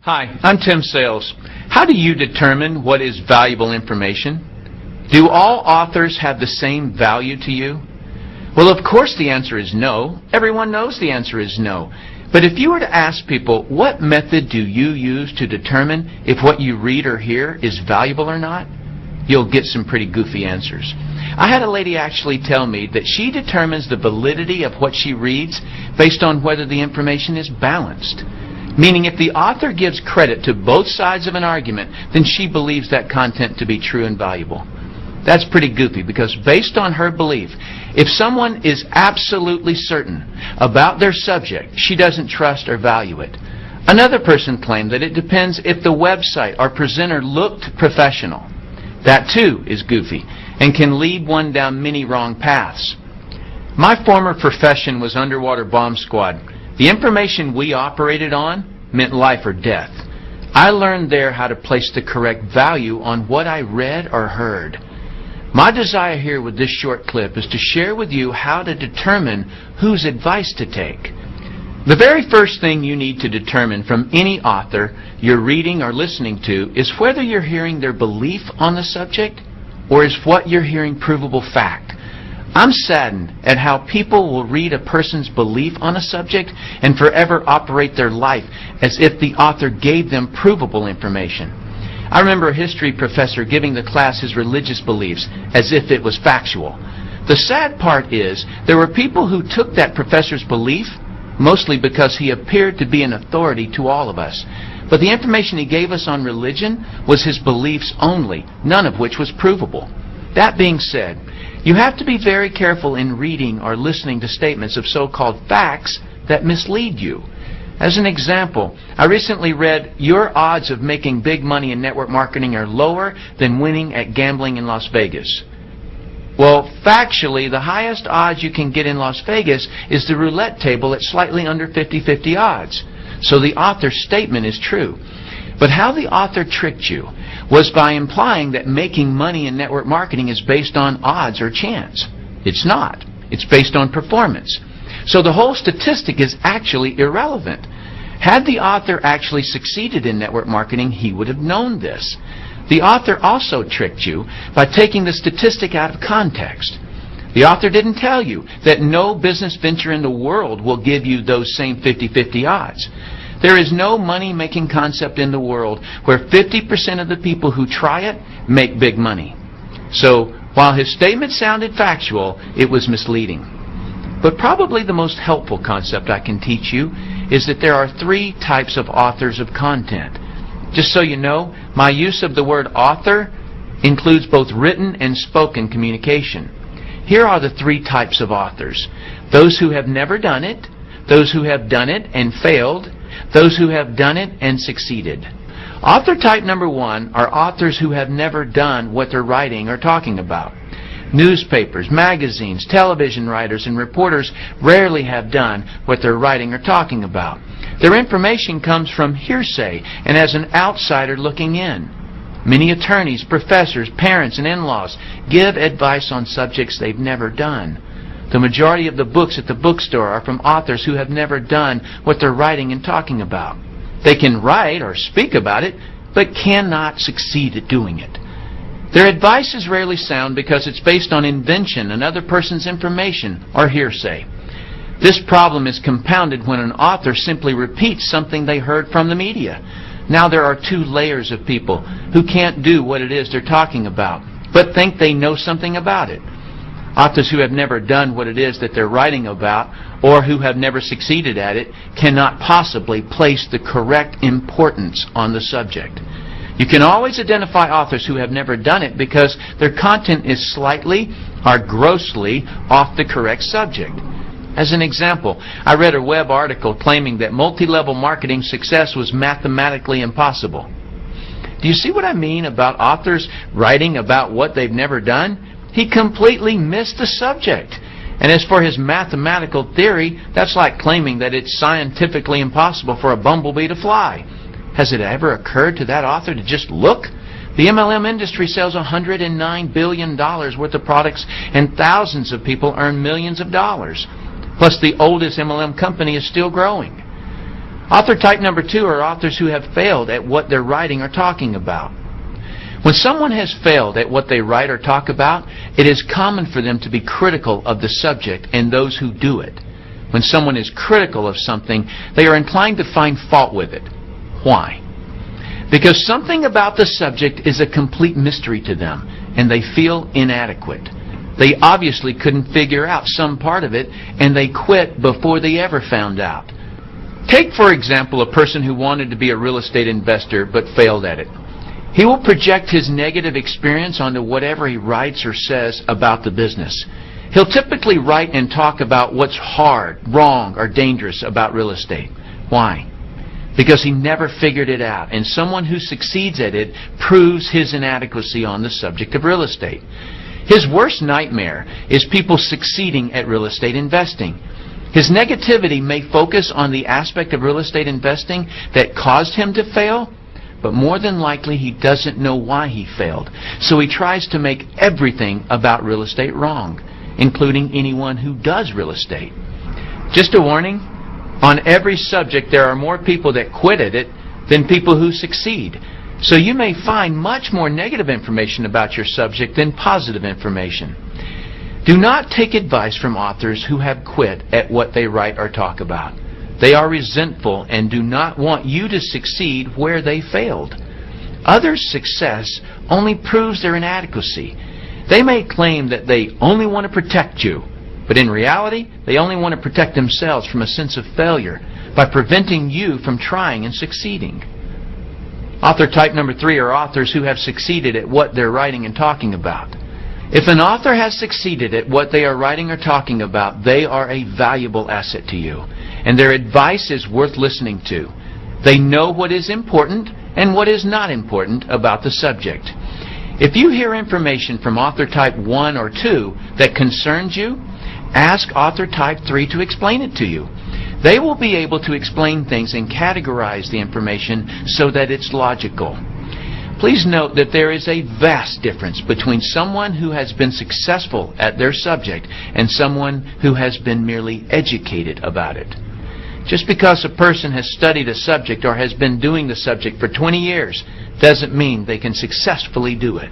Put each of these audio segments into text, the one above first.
Hi, I'm Tim Sales. How do you determine what is valuable information? Do all authors have the same value to you? Well, of course the answer is no. Everyone knows the answer is no. But if you were to ask people, what method do you use to determine if what you read or hear is valuable or not? You'll get some pretty goofy answers. I had a lady actually tell me that she determines the validity of what she reads based on whether the information is balanced. Meaning if the author gives credit to both sides of an argument, then she believes that content to be true and valuable. That's pretty goofy because based on her belief, if someone is absolutely certain about their subject, she doesn't trust or value it. Another person claimed that it depends if the website or presenter looked professional. That too is goofy and can lead one down many wrong paths. My former profession was underwater bomb squad. The information we operated on meant life or death. I learned there how to place the correct value on what I read or heard. My desire here with this short clip is to share with you how to determine whose advice to take. The very first thing you need to determine from any author you're reading or listening to is whether you're hearing their belief on the subject or is what you're hearing provable fact. I'm saddened at how people will read a person's belief on a subject and forever operate their life as if the author gave them provable information. I remember a history professor giving the class his religious beliefs as if it was factual. The sad part is there were people who took that professor's belief mostly because he appeared to be an authority to all of us. But the information he gave us on religion was his beliefs only, none of which was provable. That being said, you have to be very careful in reading or listening to statements of so-called facts that mislead you. As an example, I recently read, your odds of making big money in network marketing are lower than winning at gambling in Las Vegas. Well, factually, the highest odds you can get in Las Vegas is the roulette table at slightly under 50-50 odds. So the author's statement is true. But how the author tricked you was by implying that making money in network marketing is based on odds or chance. It's not. It's based on performance. So the whole statistic is actually irrelevant. Had the author actually succeeded in network marketing, he would have known this. The author also tricked you by taking the statistic out of context. The author didn't tell you that no business venture in the world will give you those same 50-50 odds. There is no money-making concept in the world where 50% of the people who try it make big money. So, while his statement sounded factual, it was misleading. But probably the most helpful concept I can teach you is that there are three types of authors of content. Just so you know, my use of the word author includes both written and spoken communication. Here are the three types of authors. Those who have never done it, those who have done it and failed, those who have done it and succeeded. Author type number one are authors who have never done what they're writing or talking about. Newspapers, magazines, television writers, and reporters rarely have done what they're writing or talking about. Their information comes from hearsay and as an outsider looking in. Many attorneys, professors, parents, and in-laws give advice on subjects they've never done. The majority of the books at the bookstore are from authors who have never done what they're writing and talking about. They can write or speak about it, but cannot succeed at doing it. Their advice is rarely sound because it's based on invention, another person's information, or hearsay. This problem is compounded when an author simply repeats something they heard from the media. Now there are two layers of people who can't do what it is they're talking about, but think they know something about it. Authors who have never done what it is that they're writing about or who have never succeeded at it cannot possibly place the correct importance on the subject. You can always identify authors who have never done it because their content is slightly or grossly off the correct subject. As an example, I read a web article claiming that multi-level marketing success was mathematically impossible. Do you see what I mean about authors writing about what they've never done? He completely missed the subject. And as for his mathematical theory, that's like claiming that it's scientifically impossible for a bumblebee to fly. Has it ever occurred to that author to just look? The MLM industry sells $109 billion worth of products and thousands of people earn millions of dollars. Plus the oldest MLM company is still growing. Author type number 2 are authors who have failed at what they're writing or talking about. When someone has failed at what they write or talk about, it is common for them to be critical of the subject and those who do it. When someone is critical of something, they are inclined to find fault with it. Why? Because something about the subject is a complete mystery to them, and they feel inadequate. They obviously couldn't figure out some part of it, and they quit before they ever found out. Take, for example, a person who wanted to be a real estate investor but failed at it. He will project his negative experience onto whatever he writes or says about the business. He'll typically write and talk about what's hard, wrong, or dangerous about real estate. Why? Because he never figured it out, and someone who succeeds at it proves his inadequacy on the subject of real estate. His worst nightmare is people succeeding at real estate investing. His negativity may focus on the aspect of real estate investing that caused him to fail, but more than likely he doesn't know why he failed. So he tries to make everything about real estate wrong, including anyone who does real estate. Just a warning, on every subject there are more people that quit at it than people who succeed. So you may find much more negative information about your subject than positive information. Do not take advice from authors who have quit at what they write or talk about. They are resentful and do not want you to succeed where they failed. Others' success only proves their inadequacy. They may claim that they only want to protect you, but in reality, they only want to protect themselves from a sense of failure by preventing you from trying and succeeding. Author type number 3 are authors who have succeeded at what they're writing and talking about. If an author has succeeded at what they are writing or talking about, they are a valuable asset to you, and their advice is worth listening to. They know what is important and what is not important about the subject. If you hear information from author type 1 or 2 that concerns you, ask author type 3 to explain it to you. They will be able to explain things and categorize the information so that it's logical. Please note that there is a vast difference between someone who has been successful at their subject and someone who has been merely educated about it. Just because a person has studied a subject or has been doing the subject for 20 years doesn't mean they can successfully do it.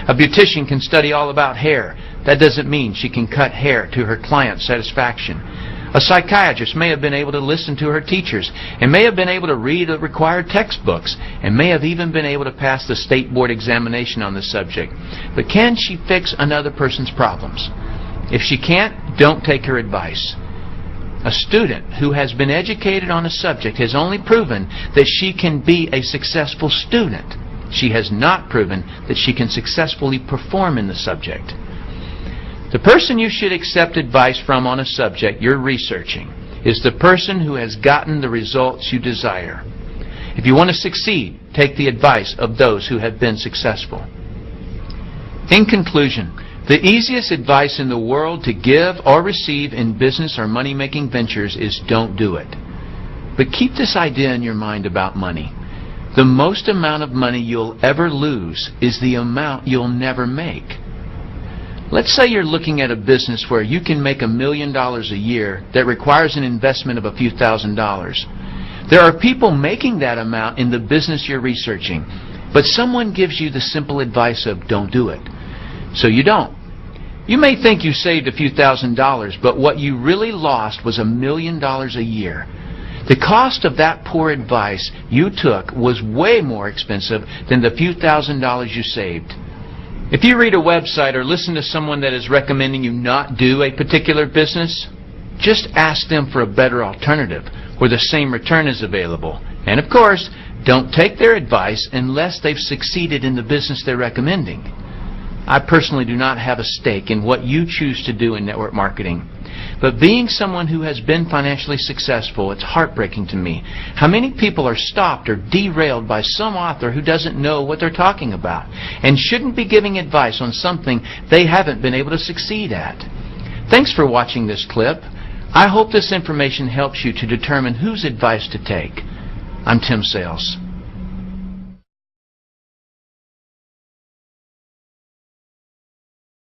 A beautician can study all about hair. That doesn't mean she can cut hair to her client's satisfaction. A psychiatrist may have been able to listen to her teachers and may have been able to read the required textbooks and may have even been able to pass the state board examination on the subject. But can she fix another person's problems? If she can't, don't take her advice. A student who has been educated on a subject has only proven that she can be a successful student. She has not proven that she can successfully perform in the subject. The person you should accept advice from on a subject you're researching is the person who has gotten the results you desire. If you want to succeed, take the advice of those who have been successful. In conclusion, the easiest advice in the world to give or receive in business or money-making ventures is don't do it. But keep this idea in your mind about money. The most amount of money you'll ever lose is the amount you'll never make. Let's say you're looking at a business where you can make $1 million a year that requires an investment of a few $1,000s. There are people making that amount in the business you're researching, but someone gives you the simple advice of don't do it. So you don't. You may think you saved a few $1,000s, but what you really lost was $1 million a year. The cost of that poor advice you took was way more expensive than the few $1,000s you saved. If you read a website or listen to someone that is recommending you not do a particular business, just ask them for a better alternative where the same return is available. And of course, don't take their advice unless they've succeeded in the business they're recommending. I personally do not have a stake in what you choose to do in network marketing. But being someone who has been financially successful, it's heartbreaking to me how many people are stopped or derailed by some author who doesn't know what they're talking about and shouldn't be giving advice on something they haven't been able to succeed at. Thanks for watching this clip. I hope this information helps you to determine whose advice to take. I'm Tim Sales.